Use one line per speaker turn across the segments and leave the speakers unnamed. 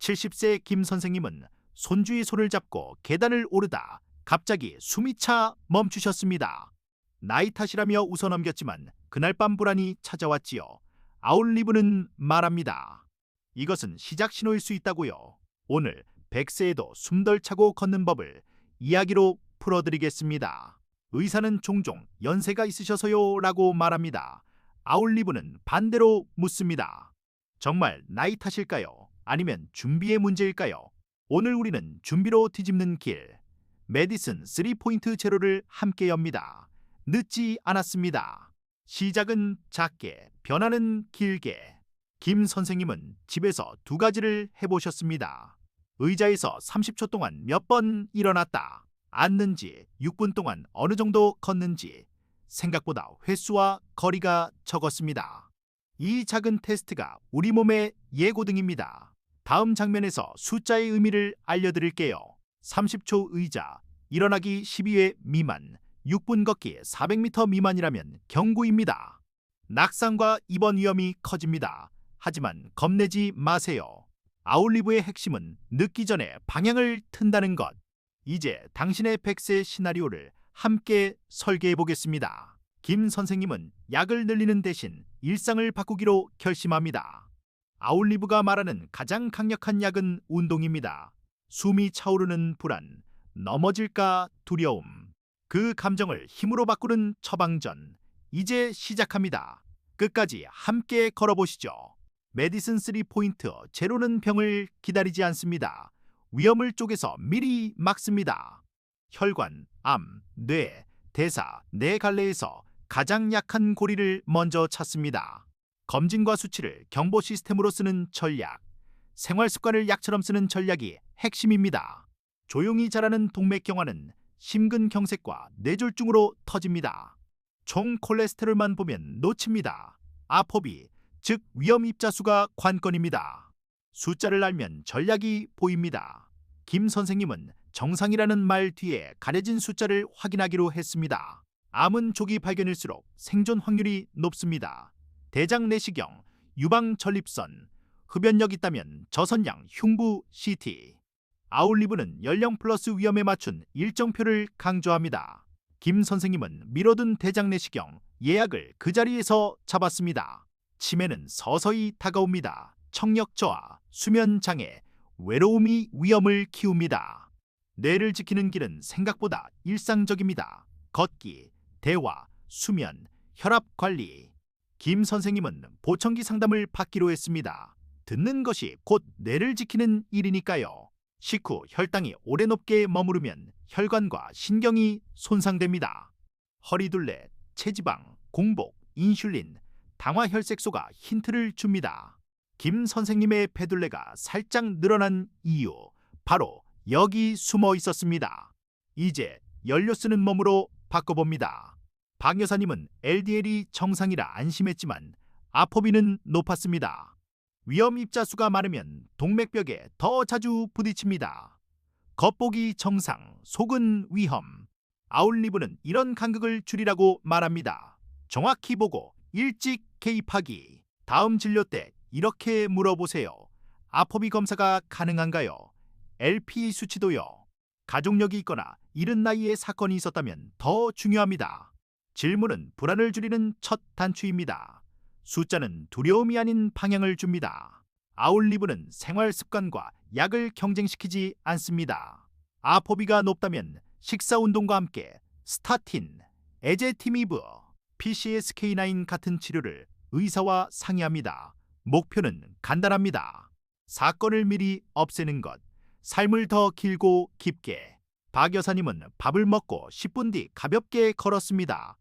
70세 김 선생님은 손주의 손을 잡고 계단을 오르다 갑자기 숨이 차 멈추셨습니다. 나이 탓이라며 웃어넘겼지만 그날 밤 불안이 찾아왔지요. 아울리브는 말합니다. 이것은 시작 신호일 수 있다고요. 오늘 100세에도 숨 덜 차고 걷는 법을 이야기로 풀어드리겠습니다. 의사는 종종 연세가 있으셔서요 라고 말합니다. 아울리브는 반대로 묻습니다. 정말 나이 탓일까요? 아니면 준비의 문제일까요? 오늘 우리는 준비로 뒤집는 길, 메디슨 3포인트 제로를 함께 엽니다. 늦지 않았습니다. 시작은 작게, 변화는 길게. 김 선생님은 집에서 2가지를 해보셨습니다. 의자에서 30초 동안 몇 번 일어났다. 앉는지, 6분 동안 어느 정도 걷는지. 생각보다 횟수와 거리가 적었습니다. 이 작은 테스트가 우리 몸의 예고등입니다. 다음 장면에서 숫자의 의미를 알려드릴게요. 30초 의자, 일어나기 12회 미만, 6분 걷기 400m 미만이라면 경고입니다. 낙상과 입원 위험이 커집니다. 하지만 겁내지 마세요. 아울리브의 핵심은 늦기 전에 방향을 튼다는 것. 이제 당신의 100세 시나리오를 함께 설계해 보겠습니다. 김 선생님은 약을 늘리는 대신 일상을 바꾸기로 결심합니다. 아울리브가 말하는 가장 강력한 약은 운동입니다. 숨이 차오르는 불안, 넘어질까 두려움. 그 감정을 힘으로 바꾸는 처방전. 이제 시작합니다. 끝까지 함께 걸어보시죠. 메디슨 3포인트 제로는 병을 기다리지 않습니다. 위험을 쪼개서 미리 막습니다. 혈관, 암, 뇌, 대사, 네 갈래에서 가장 약한 고리를 먼저 찾습니다. 검진과 수치를 경보 시스템으로 쓰는 전략, 생활 습관을 약처럼 쓰는 전략이 핵심입니다. 조용히 자라는 동맥경화는 심근경색과 뇌졸중으로 터집니다. 총 콜레스테롤만 보면 놓칩니다. 아포비, 즉 위험 입자수가 관건입니다. 숫자를 알면 전략이 보입니다. 김 선생님은 정상이라는 말 뒤에 가려진 숫자를 확인하기로 했습니다. 암은 조기 발견일수록 생존 확률이 높습니다. 대장 내시경, 유방 전립선, 흡연력 있다면 저선양 흉부 CT. 아울리브는 연령 플러스 위험에 맞춘 일정표를 강조합니다. 김 선생님은 미뤄둔 대장 내시경 예약을 그 자리에서 잡았습니다. 치매는 서서히 다가옵니다. 청력 저하, 수면 장애, 외로움이 위험을 키웁니다. 뇌를 지키는 길은 생각보다 일상적입니다. 걷기, 대화, 수면, 혈압 관리. 김 선생님은 보청기 상담을 받기로 했습니다. 듣는 것이 곧 뇌를 지키는 일이니까요. 식후 혈당이 오래 높게 머무르면 혈관과 신경이 손상됩니다. 허리둘레, 체지방, 공복, 인슐린, 당화혈색소가 힌트를 줍니다. 김 선생님의 배둘레가 살짝 늘어난 이유, 바로 여기 숨어 있었습니다. 이제 연료 쓰는 몸으로 바꿔봅니다. 박 여사님은 LDL이 정상이라 안심했지만 아포비는 높았습니다. 위험 입자수가 많으면 동맥벽에 더 자주 부딪힙니다. 겉보기 정상, 속은 위험. 아울리브는 이런 간극을 줄이라고 말합니다. 정확히 보고 일찍 개입하기. 다음 진료 때 이렇게 물어보세요. 아포비 검사가 가능한가요? LP 수치도요. 가족력이 있거나 이른 나이에 사건이 있었다면 더 중요합니다. 질문은 불안을 줄이는 첫 단추입니다. 숫자는 두려움이 아닌 방향을 줍니다. 아울리브는 생활 습관과 약을 경쟁시키지 않습니다. 아포비가 높다면 식사 운동과 함께 스타틴, 에제티미브, PCSK9 같은 치료를 의사와 상의합니다. 목표는 간단합니다. 사건을 미리 없애는 것, 삶을 더 길고 깊게. 박 여사님은 밥을 먹고 10분 뒤 가볍게 걸었습니다.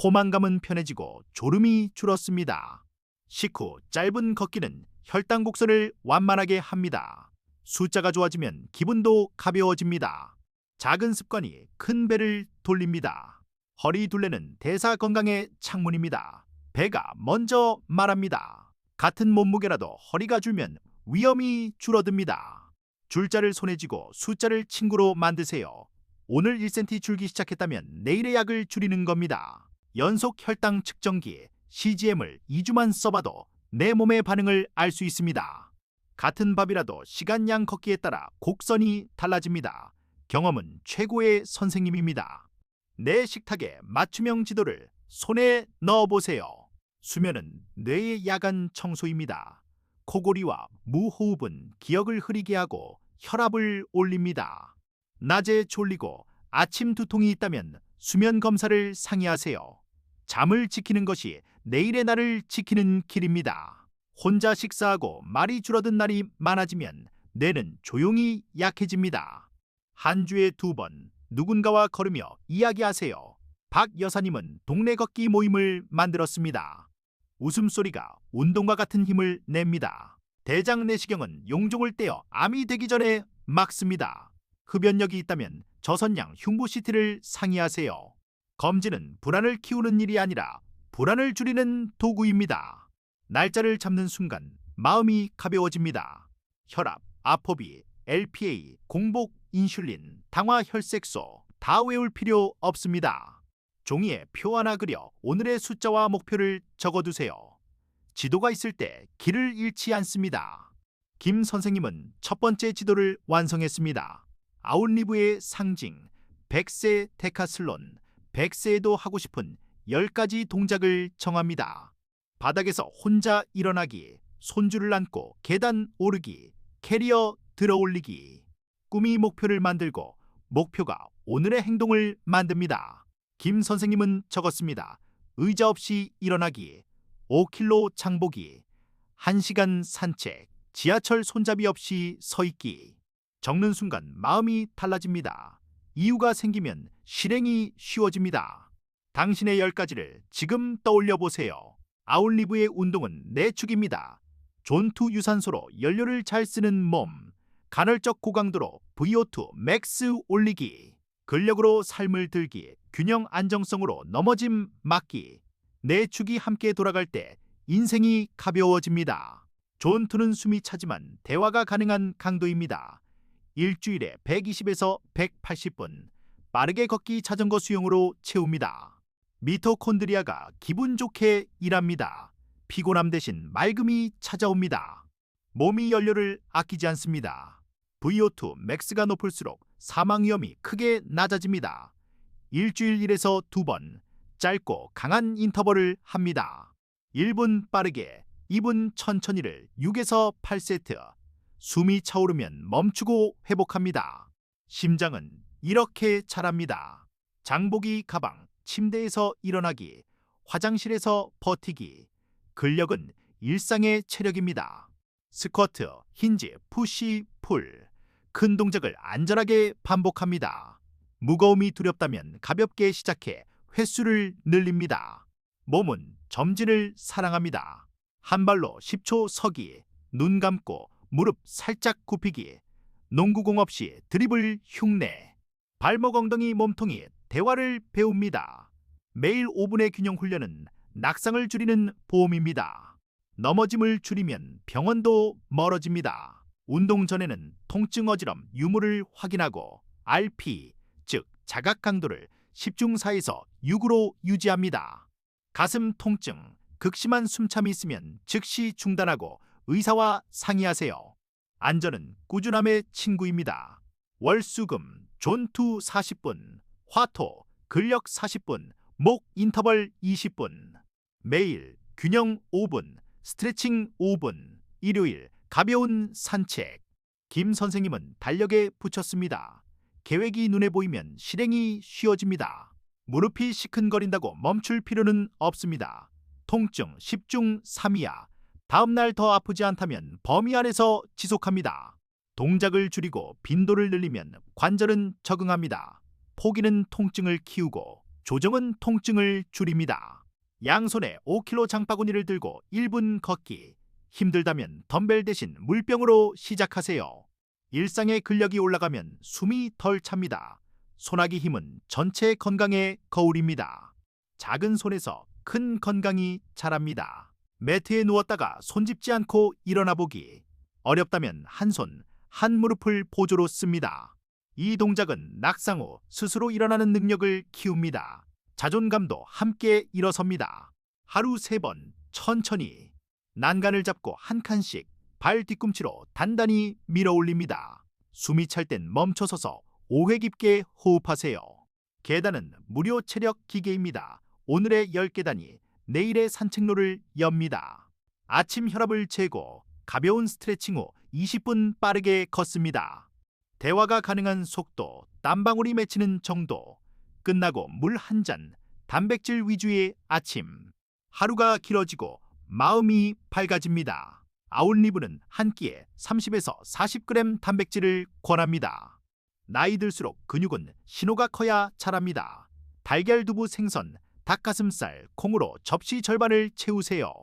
포만감은 편해지고 졸음이 줄었습니다. 식후 짧은 걷기는 혈당 곡선을 완만하게 합니다. 숫자가 좋아지면 기분도 가벼워집니다. 작은 습관이 큰 배를 돌립니다. 허리 둘레는 대사 건강의 창문입니다. 배가 먼저 말합니다. 같은 몸무게라도 허리가 줄면 위험이 줄어듭니다. 줄자를 손에 쥐고 숫자를 친구로 만드세요. 오늘 1cm 줄기 시작했다면 내일의 약을 줄이는 겁니다. 연속 혈당 측정기 CGM을 2주만 써봐도 내 몸의 반응을 알 수 있습니다. 같은 밥이라도 시간양 걷기에 따라 곡선이 달라집니다. 경험은 최고의 선생님입니다. 내 식탁에 맞춤형 지도를 손에 넣어보세요. 수면은 뇌의 야간 청소입니다. 코골이와 무호흡은 기억을 흐리게 하고 혈압을 올립니다. 낮에 졸리고 아침 두통이 있다면 수면 검사를 상의하세요. 잠을 지키는 것이 내일의 날을 지키는 길입니다. 혼자 식사하고 말이 줄어든 날이 많아지면 뇌는 조용히 약해집니다. 한 주에 2번 누군가와 걸으며 이야기하세요. 박 여사님은 동네 걷기 모임을 만들었습니다. 웃음소리가 운동과 같은 힘을 냅니다. 대장 내시경은 용종을 떼어 암이 되기 전에 막습니다. 흡연력이 있다면 저선양 흉부CT를 상의하세요. 검진은 불안을 키우는 일이 아니라 불안을 줄이는 도구입니다. 날짜를 잡는 순간 마음이 가벼워집니다. 혈압, 아포비, LPA, 공복, 인슐린, 당화 혈색소 다 외울 필요 없습니다. 종이에 표 하나 그려 오늘의 숫자와 목표를 적어두세요. 지도가 있을 때 길을 잃지 않습니다. 김 선생님은 첫 번째 지도를 완성했습니다. 아웃리브의 상징, 100세 데카슬론, 100세에도 하고 싶은 10가지 동작을 정합니다. 바닥에서 혼자 일어나기, 손주를 안고 계단 오르기, 캐리어 들어올리기. 꿈이 목표를 만들고 목표가 오늘의 행동을 만듭니다. 김 선생님은 적었습니다. 의자 없이 일어나기, 5km 장보기, 1시간 산책, 지하철 손잡이 없이 서 있기. 적는 순간 마음이 달라집니다. 이유가 생기면 실행이 쉬워집니다. 당신의 10가지를 지금 떠올려 보세요. 아웃리브의 운동은 내축입니다. 존투 유산소로 연료를 잘 쓰는 몸, 간헐적 고강도로 VO2 맥스 올리기, 근력으로 삶을 들기, 균형 안정성으로 넘어짐 막기. 내축이 함께 돌아갈 때 인생이 가벼워집니다. 존투는 숨이 차지만 대화가 가능한 강도입니다. 일주일에 120에서 180분, 빠르게 걷기 자전거 수영으로 채웁니다. 미토콘드리아가 기분 좋게 일합니다. 피곤함 대신 맑음이 찾아옵니다. 몸이 연료를 아끼지 않습니다. VO2 맥스가 높을수록 사망 위험이 크게 낮아집니다. 일주일 1에서 2번, 짧고 강한 인터벌을 합니다. 1분 빠르게, 2분 천천히를 6에서 8세트. 숨이 차오르면 멈추고 회복합니다. 심장은 이렇게 자랍니다. 장보기 가방, 침대에서 일어나기, 화장실에서 버티기. 근력은 일상의 체력입니다. 스쿼트, 힌지, 푸시, 풀. 큰 동작을 안전하게 반복합니다. 무거움이 두렵다면 가볍게 시작해 횟수를 늘립니다. 몸은 점진을 사랑합니다. 한 발로 10초 서기, 눈 감고 무릎 살짝 굽히기, 농구공 없이 드리블 흉내. 발목 엉덩이 몸통이 대화를 배웁니다. 매일 5분의 균형 훈련은 낙상을 줄이는 보험입니다. 넘어짐을 줄이면 병원도 멀어집니다. 운동 전에는 통증 어지럼 유무를 확인하고 RP, 즉 자각 강도를 10중 4에서 6으로 유지합니다. 가슴 통증, 극심한 숨참이 있으면 즉시 중단하고 의사와 상의하세요. 안전은 꾸준함의 친구입니다. 월수금, 존투 40분, 화토, 근력 40분, 목 인터벌 20분. 매일 균형 5분, 스트레칭 5분. 일요일 가벼운 산책. 김 선생님은 달력에 붙였습니다. 계획이 눈에 보이면 실행이 쉬워집니다. 무릎이 시큰거린다고 멈출 필요는 없습니다. 통증 10중 3이야. 다음날 더 아프지 않다면 범위 안에서 지속합니다. 동작을 줄이고 빈도를 늘리면 관절은 적응합니다. 포기는 통증을 키우고 조정은 통증을 줄입니다. 양손에 5kg 장바구니를 들고 1분 걷기. 힘들다면 덤벨 대신 물병으로 시작하세요. 일상의 근력이 올라가면 숨이 덜 찹니다. 손아귀 힘은 전체 건강의 거울입니다. 작은 손에서 큰 건강이 자랍니다. 매트에 누웠다가 손 짚지 않고 일어나 보기. 어렵다면 한 손, 한 무릎을 보조로 씁니다. 이 동작은 낙상 후 스스로 일어나는 능력을 키웁니다. 자존감도 함께 일어섭니다. 하루 3번 천천히 난간을 잡고 한 칸씩 발 뒤꿈치로 단단히 밀어 올립니다. 숨이 찰 땐 멈춰서서 5회 깊게 호흡하세요. 계단은 무료 체력 기계입니다. 오늘의 10계단이 내일의 산책로를 엽니다. 아침 혈압을 재고 가벼운 스트레칭 후 20분 빠르게 걷습니다. 대화가 가능한 속도, 땀방울이 맺히는 정도, 끝나고 물 한 잔, 단백질 위주의 아침. 하루가 길어지고 마음이 밝아집니다. 아웃리브는 한 끼에 30에서 40g 단백질을 권합니다. 나이 들수록 근육은 신호가 커야 자랍니다. 달걀, 두부, 생선, 닭가슴살, 콩으로 접시 절반을 채우세요.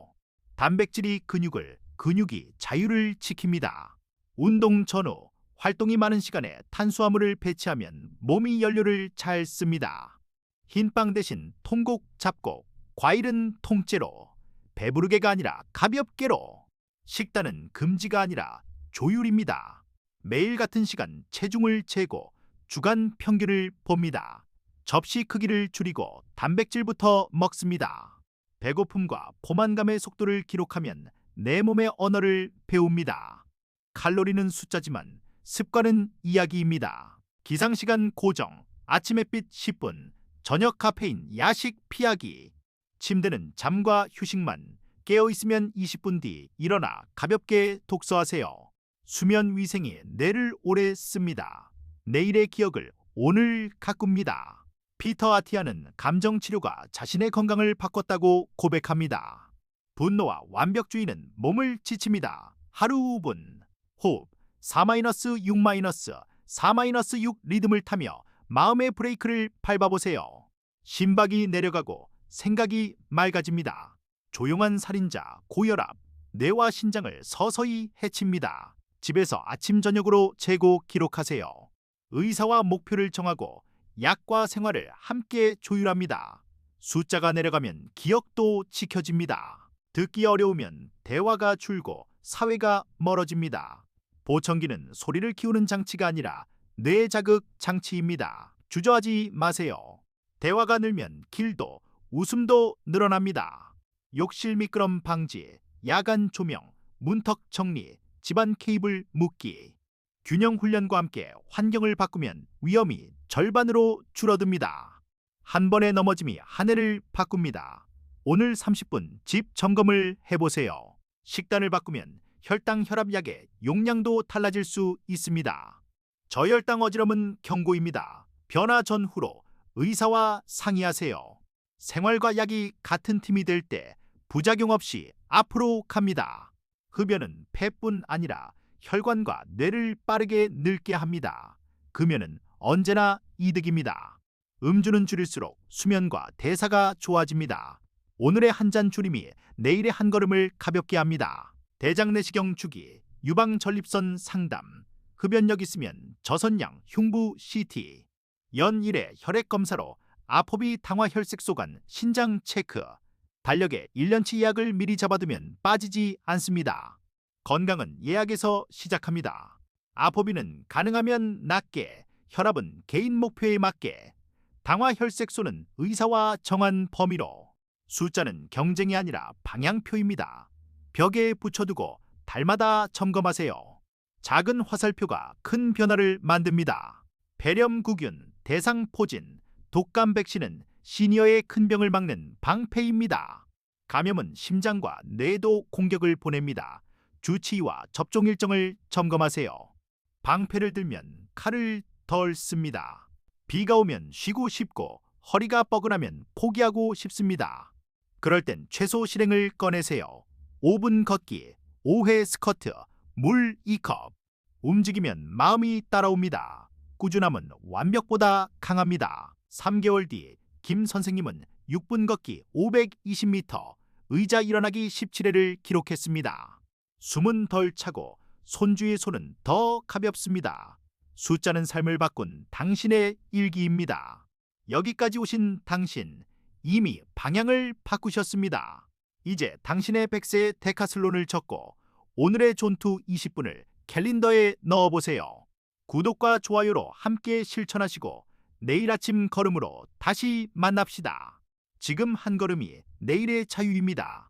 단백질이 근육을, 근육이 자유를 지킵니다. 운동 전후, 활동이 많은 시간에 탄수화물을 배치하면 몸이 연료를 잘 씁니다. 흰빵 대신 통곡, 잡곡, 과일은 통째로, 배부르게가 아니라 가볍게로. 식단은 금지가 아니라 조율입니다. 매일 같은 시간 체중을 재고 주간 평균을 봅니다. 접시 크기를 줄이고 단백질부터 먹습니다. 배고픔과 포만감의 속도를 기록하면 내 몸의 언어를 배웁니다. 칼로리는 숫자지만 습관은 이야기입니다. 기상시간 고정, 아침 햇빛 10분, 저녁 카페인, 야식 피하기. 침대는 잠과 휴식만, 깨어있으면 20분 뒤 일어나 가볍게 독서하세요. 수면 위생이 뇌를 오래 씁니다. 내일의 기억을 오늘 가꿉니다. 피터 아티아는 감정치료가 자신의 건강을 바꿨다고 고백합니다. 분노와 완벽주의는 몸을 지칩니다. 하루 5분, 호흡, 4-6- 4-6 리듬을 타며 마음의 브레이크를 밟아보세요. 심박이 내려가고 생각이 맑아집니다. 조용한 살인자, 고혈압, 뇌와 신장을 서서히 해칩니다. 집에서 아침 저녁으로 재고 기록하세요. 의사와 목표를 정하고 약과 생활을 함께 조율합니다. 숫자가 내려가면 기억도 지켜집니다. 듣기 어려우면 대화가 줄고 사회가 멀어집니다. 보청기는 소리를 키우는 장치가 아니라 뇌 자극 장치입니다. 주저하지 마세요. 대화가 늘면 길도 웃음도 늘어납니다. 욕실 미끄럼 방지, 야간 조명, 문턱 정리, 집안 케이블 묶기. 균형 훈련과 함께 환경을 바꾸면 위험이 절반으로 줄어듭니다. 한 번의 넘어짐이 한 해를 바꿉니다. 오늘 30분 집 점검을 해보세요. 식단을 바꾸면 혈당 혈압약의 용량도 달라질 수 있습니다. 저혈당 어지럼은 경고입니다. 변화 전후로 의사와 상의하세요. 생활과 약이 같은 팀이 될 때 부작용 없이 앞으로 갑니다. 흡연은 폐뿐 아니라 혈관과 뇌를 빠르게 늙게 합니다. 금연은 언제나 이득입니다. 음주는 줄일수록 수면과 대사가 좋아집니다. 오늘의 한 잔 줄임이 내일의 한 걸음을 가볍게 합니다. 대장내시경 주기, 유방 전립선 상담, 흡연력 있으면 저선양 흉부 CT, 연 1회 혈액 검사로 아포비 당화 혈색소 간 신장 체크, 달력에 1년치 예약을 미리 잡아두면 빠지지 않습니다. 건강은 예약에서 시작합니다. 아포비는 가능하면 낮게, 혈압은 개인 목표에 맞게, 당화 혈색소는 의사와 정한 범위로. 숫자는 경쟁이 아니라 방향표입니다. 벽에 붙여두고 달마다 점검하세요. 작은 화살표가 큰 변화를 만듭니다. 폐렴구균, 대상포진, 독감 백신은 시니어의 큰 병을 막는 방패입니다. 감염은 심장과 뇌도 공격을 보냅니다. 주치의와 접종 일정을 점검하세요. 방패를 들면 칼을 덜 씁니다. 비가 오면 쉬고 싶고 허리가 뻐근하면 포기하고 싶습니다. 그럴 땐 최소 실행을 꺼내세요. 5분 걷기, 5회 스쿼트, 물 2컵. 움직이면 마음이 따라옵니다. 꾸준함은 완벽보다 강합니다. 3개월 뒤 김 선생님은 6분 걷기 520m, 의자 일어나기 17회를 기록했습니다. 숨은 덜 차고 손주의 손은 더 가볍습니다. 숫자는 삶을 바꾼 당신의 일기입니다. 여기까지 오신 당신, 이미 방향을 바꾸셨습니다. 이제 당신의 100세의 데카슬론을 적고 오늘의 존투 20분을 캘린더에 넣어보세요. 구독과 좋아요로 함께 실천하시고 내일 아침 걸음으로 다시 만납시다. 지금 한 걸음이 내일의 자유입니다.